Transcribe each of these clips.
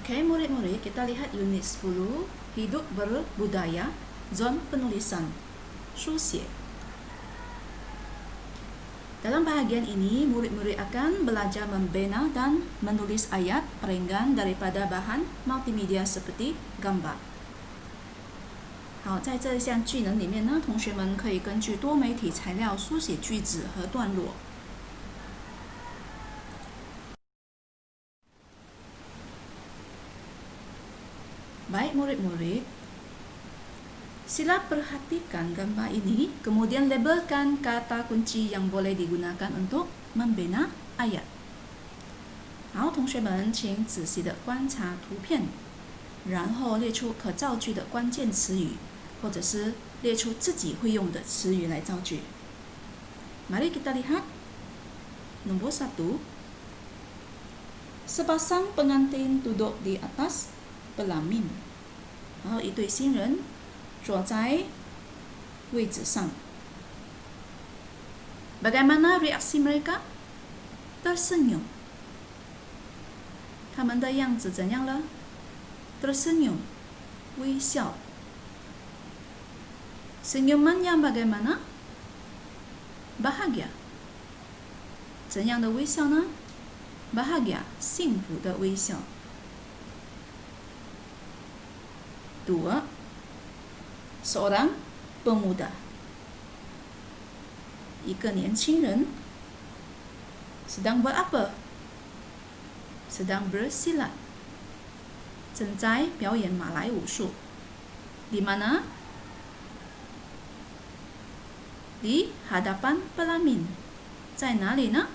Oke, murid-murid, kita lihat unit 10, hidup berbudaya, zon penulisan, 书写. Dalam bahagian ini, murid-murid akan belajar membina dan menulis ayat perenggan daripada bahan multimedia seperti gambar. 好，在这项技能里面呢，同学们可以根据多媒体材料书写句子和段落。Baik murid-murid, sila perhatikan gambar ini, kemudian labelkan kata kunci yang boleh digunakan untuk membina ayat. 好，同学们请仔细的观察图片，然后列出可造句的关键词语，或者是列出自己会用的词语来造句。Mari kita lihat. Nomor 1. Sepasang pengantin duduk di atas pelamin. 然后一对新人坐在位置上。Bagaimana reaksi mereka? Tersenyum. 他们的样子怎样了？ Tersenyum, 微笑。Senyuman yang bagaimana? Bahagia. 怎样的微笑呢？ Bahagia, 幸福的微笑。2. Seorang pemuda. 一个年轻人 sedang berapa? Sedang bersilat. 正在表演马来武术。Di mana? Di hadapan pelamin. 在哪里呢？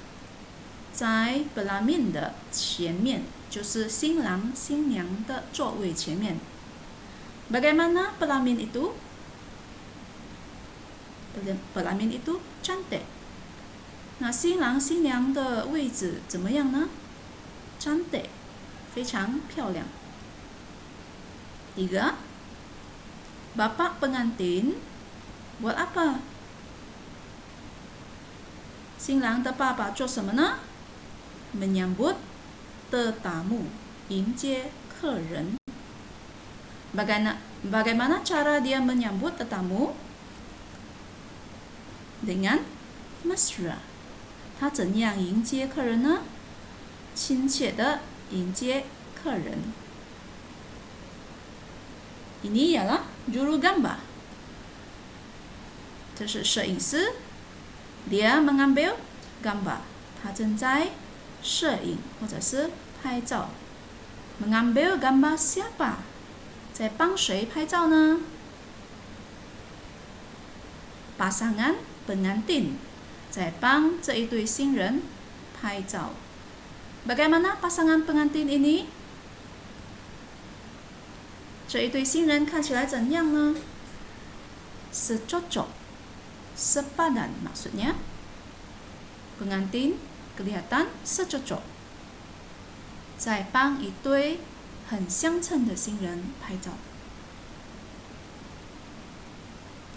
在 pelamin 的前面，就是新郎新娘的座位前面。Bagaimana pelamin itu? Pelamin itu cantik. 那新郎新娘的位置怎么样呢？ cantik, 非常漂亮。3. Bapak pengantin buat apa? 新郎的爸爸做什么呢？ menyambut tetamu, 迎接客人。Bagaimana cara dia menyambut tetamu? Dengan mesra. 他怎样迎接客人呢？亲切的迎接客人。Ini ialah juru gambar. 这是摄影师。Dia mengambil gambar. 他正在摄影或者是拍照。Mengambil gambar siapa? 在帮谁拍照呢？ Pasangan pengantin. 在帮这一对新人拍照。Bagaimana pasangan pengantin ini? 这一对新人看起来怎样呢？ Secocok, sepadan maksudnya. Pengantin kelihatan secocok. 在帮一对很相称的新人拍照。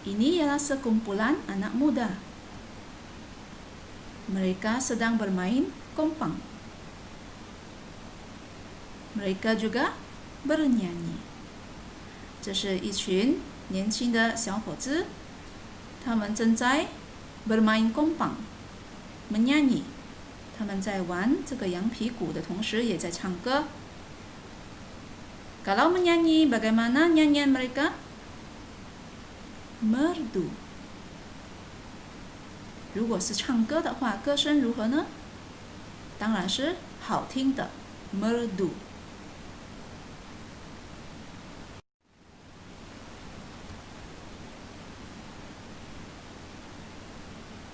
Ini ialah sekumpulan anak muda. Mereka sedang bermain kompang. Mereka juga bernyanyi. 这是一群年轻的小伙子，他们正在 bermain kompang, menyanyi. 他们在玩这个羊皮鼓的同时，也在唱歌。Kalau menyanyi, bagaimana nyanyian mereka? Merdu. 如果是唱歌的话，歌声如何呢？当然是好听的 merdu.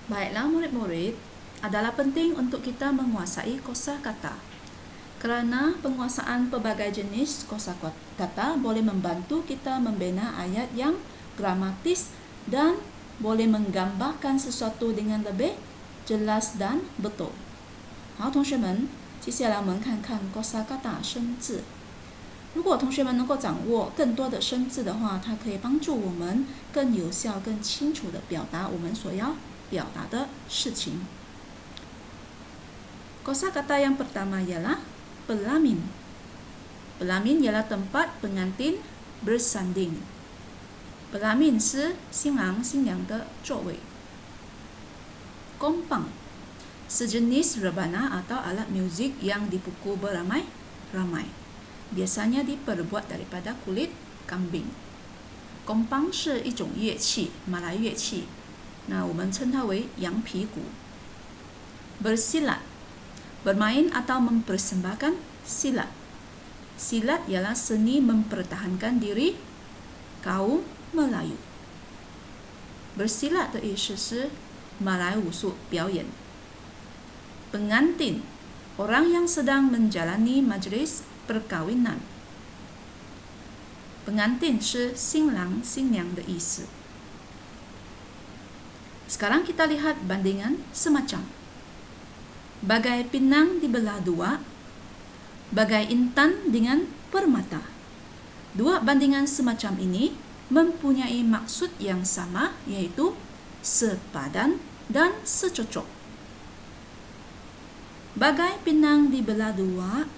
Baiklah murid-murid, adalah penting untuk kita menguasai kosakata. Kerana penguasaan pelbagai jenis kosakata boleh membantu kita membina ayat yang gramatis dan boleh menggambarkan sesuatu dengan lebih jelas dan betul. 好，同学们，接下来我们看看 kosakata 生字。如果同学们能够掌握更多的生字的话，它可以帮助我们更有效、更清楚地表达我们所要表达的事情。Kosakata yang pertama ialah pelamin. Pelamin ialah tempat pengantin bersanding. Pelamin 是新郎新娘的座位。Kompang sejenis rebana atau alat muzik yang dipukul beramai-ramai. Biasanya diperbuat daripada kulit kambing. Kompang 是一种乐器，马来乐器。那我们称它为羊皮鼓。Bersilat bermain atau mempersembahkan silat. Silat ialah seni mempertahankan diri kaum Melayu. Bersilat 的意思是马来武术表演。Pengantin orang yang sedang menjalani majlis perkawinan. Pengantin 是新郎新娘的意思。Sekarang kita lihat bandingan semacam. Bagai pinang dibelah dua, bagai intan dengan permata. Dua bandingan semacam ini mempunyai maksud yang sama, yaitu sepadan dan secocok. Bagai pinang dibelah dua,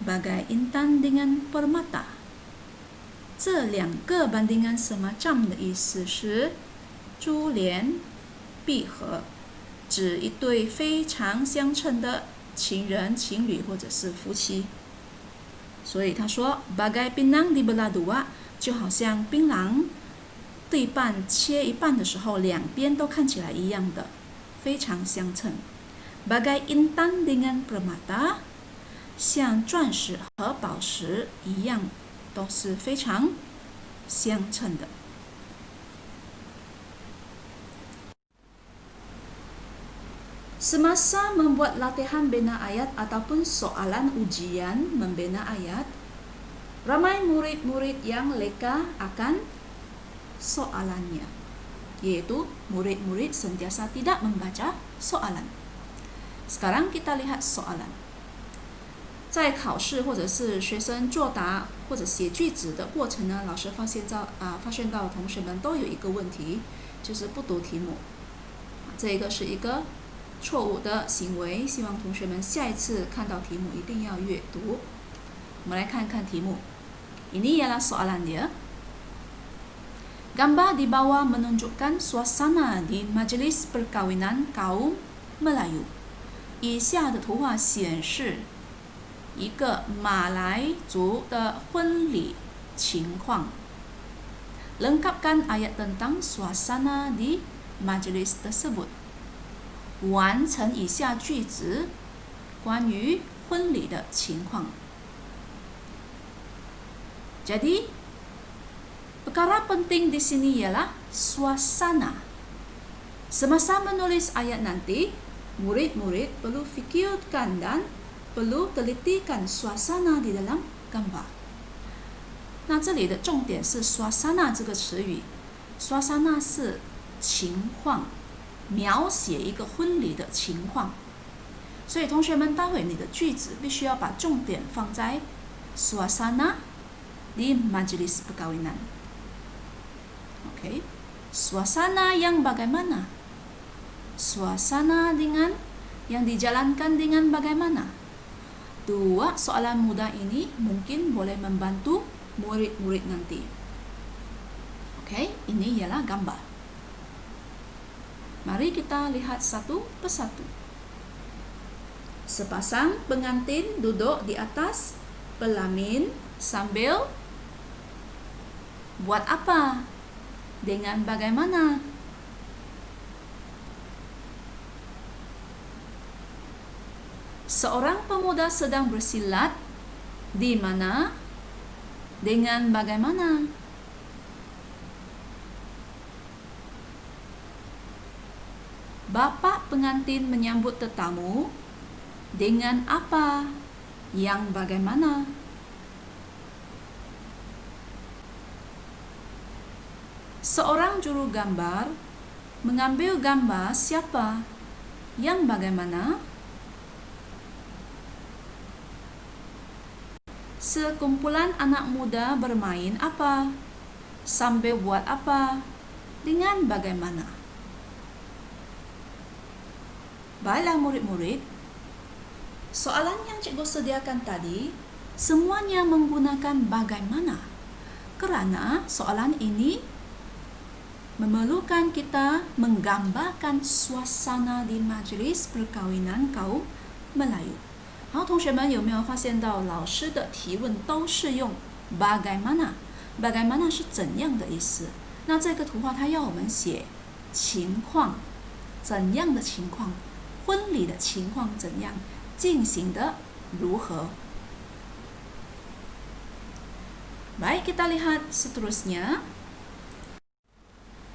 bagai intan dengan permata. 这两个bandingan semacam的意思是珠联璧合，指一对非常相称的情人、情侣或者是夫妻。所以他说 bagai pinang dibelah dua 就好像槟榔对半切一半的时候，两边都看起来一样的，非常相称。Bagai intan dengan permata 像钻石和宝石一样，都是非常相称的。Semasa membuat latihan bina ayat ataupun soalan ujian membina ayat, ramai murid-murid yang leka akan soalannya, yaitu murid-murid sentiasa tidak membaca soalan. Sekarang kita lihat soalan. 在考试或者是学生作答或者写句子的过程呢，老师发现到同学们都有一个问题，就是不读题目。这个是一个错误的行为，希望同学们下一次看到题目一定要阅读。我们来看看题目。Ini ialah soalan dia. Gambar di bawah menunjukkan suasana di majelis perkawinan kaum Melayu. 以下的图画显示一个马来族的婚礼情况。Lengkapkan ayat tentang suasana di majelis tersebut. 完成以下句子关于婚礼的情况。Jadi, perkara penting di sini ialah suasana. Semasa menulis ayat nanti, murid-murid perlu fikirkan dan perlu telitikan suasana di dalam gambar. 那这里的重点是 suasana 这个词语。suasana 是情况，描写一个婚礼的情况。所以同学们，待会你的句子必须要把重点放在 suasana di majelis perkawinan. Oke, suasana yang bagaimana? Suasana dengan yang dijalankan dengan bagaimana? Dua soalan mudah ini mungkin boleh membantu murid-murid nanti. Oke, ini ialah gambar. Mari kita lihat satu persatu. Sepasang pengantin duduk di atas pelamin sambil buat apa? Dengan bagaimana? Seorang pemuda sedang bersilat di mana? Dengan bagaimana? Bapak pengantin menyambut tetamu dengan apa? Yang bagaimana? Seorang juru gambar mengambil gambar siapa? Yang bagaimana? Sekumpulan anak muda bermain apa? Sambil buat apa? Dengan bagaimana? Baiklah murid-murid, soalan yang cikgu sediakan tadi Semuanya menggunakan bagaimana. Kerana soalan ini memerlukan kita menggambarkan suasana di majlis perkawinan kaum Melayu. 好，同学们有没有发现到老师的提问都是用 bagaimana？ bagaimana 是怎样的意思？那这个图画它要我们写情况，怎样的情况？婚礼的情况怎样？进行的如何？ Baik, kita lihat seterusnya.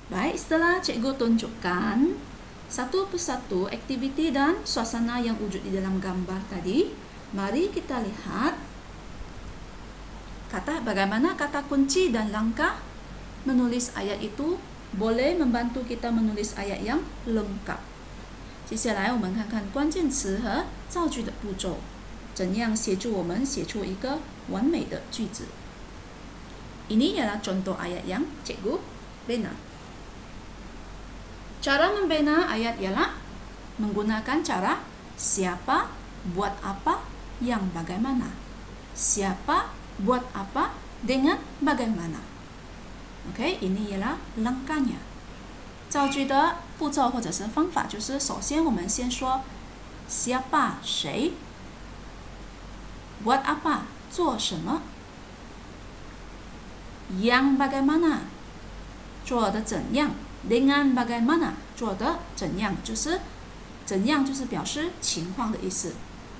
Baik, setelah cikgu tunjukkan satu persatu aktiviti dan suasana yang wujud di dalam gambar tadi, mari kita lihat bagaimana kata kunci dan langkah menulis ayat itu boleh membantu kita menulis ayat yang lengkap. 接下来我们看看关键词和造句的步骤，怎样协助我们写出一个完美的句子。 Ini ialah contoh ayat yang cikgu bina. Cara membina ayat ialah menggunakan cara siapa, buat apa, yang bagaimana. Siapa, buat apa, dengan bagaimana. OK， ini ialah langkahnya. 造句的步骤或者是方法就是，首先我们先说 siapa 谁 ，buat apa 做什么。 yang bagaimana 做的怎样 dengan bagaimana 做的怎样就是怎样就是表示情况的意思。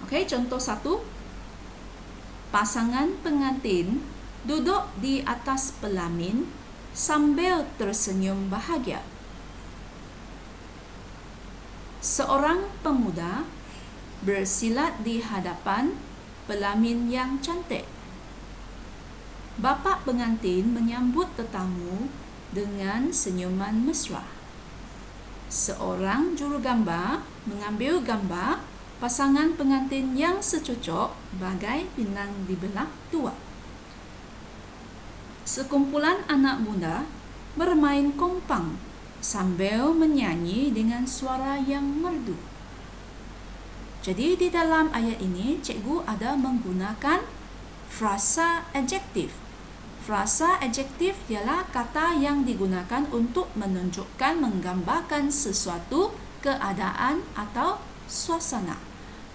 OK， contoh 1 pasangan pengantin duduk di atas pelamin sambil tersenyum bahagia. Seorang pemuda bersilat di hadapan pelamin yang cantik. Bapa pengantin menyambut tetamu dengan senyuman mesra. Seorang juru gambar mengambil gambar pasangan pengantin yang secocok bagai pinang dibelah dua. Sekumpulan anak muda bermain kompang sambil menyanyi dengan suara yang merdu. Jadi di dalam ayat ini cikgu ada menggunakan frasa adjektif. Frasa adjektif ialah kata yang digunakan untuk menunjukkan, menggambarkan sesuatu, keadaan atau suasana.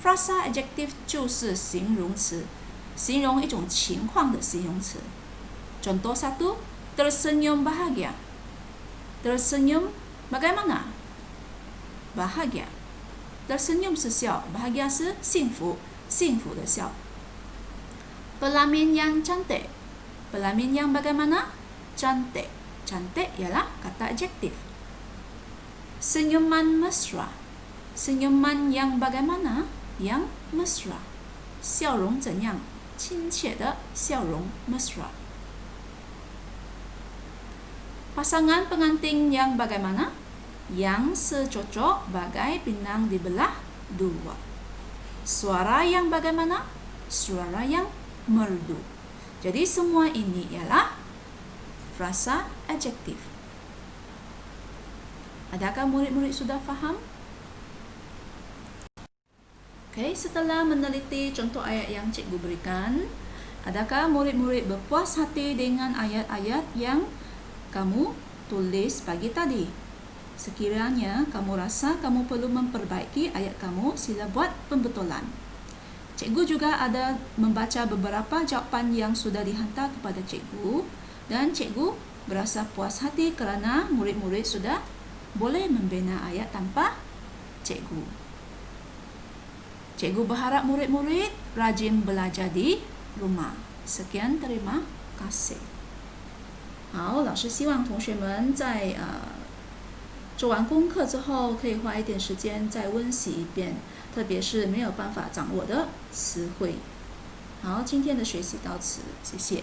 Frasa adjektif 就是形容词，形容一种情况的形容词。Contoh 1, tersenyum bahagia. Tersenyum bagaimana? Bahagia. Tersenyum 是笑， bahagia 是幸福，幸福的笑。Pelamin yang cantik. Pelamin yang bagaimana? Cantik. Cantik ialah kata adjektif. Senyuman mesra. Senyuman yang bagaimana? Yang mesra. 笑容怎样？亲切的笑容 mesra. Pasangan pengantin yang bagaimana? Yang secocok bagai pinang dibelah dua. Suara yang bagaimana? Suara yang merdu. Jadi semua ini ialah frasa adjektif. Adakah murid-murid sudah faham? Okey, setelah meneliti contoh ayat yang cikgu berikan, adakah murid-murid berpuas hati dengan ayat-ayat yang kamu tulis pagi tadi? Sekiranya kamu rasa kamu perlu memperbaiki ayat kamu, sila buat pembetulan. Cikgu juga ada membaca beberapa jawapan yang sudah dihantar kepada cikgu dan cikgu berasa puas hati kerana murid-murid sudah boleh membina ayat tanpa cikgu. Cikgu berharap murid-murid rajin belajar di rumah. Sekian, terima kasih. 好，老师希望同学们在做完功课之后，可以花一点时间再温习一遍，特别是没有办法掌握的词汇。好，今天的学习到此，谢谢。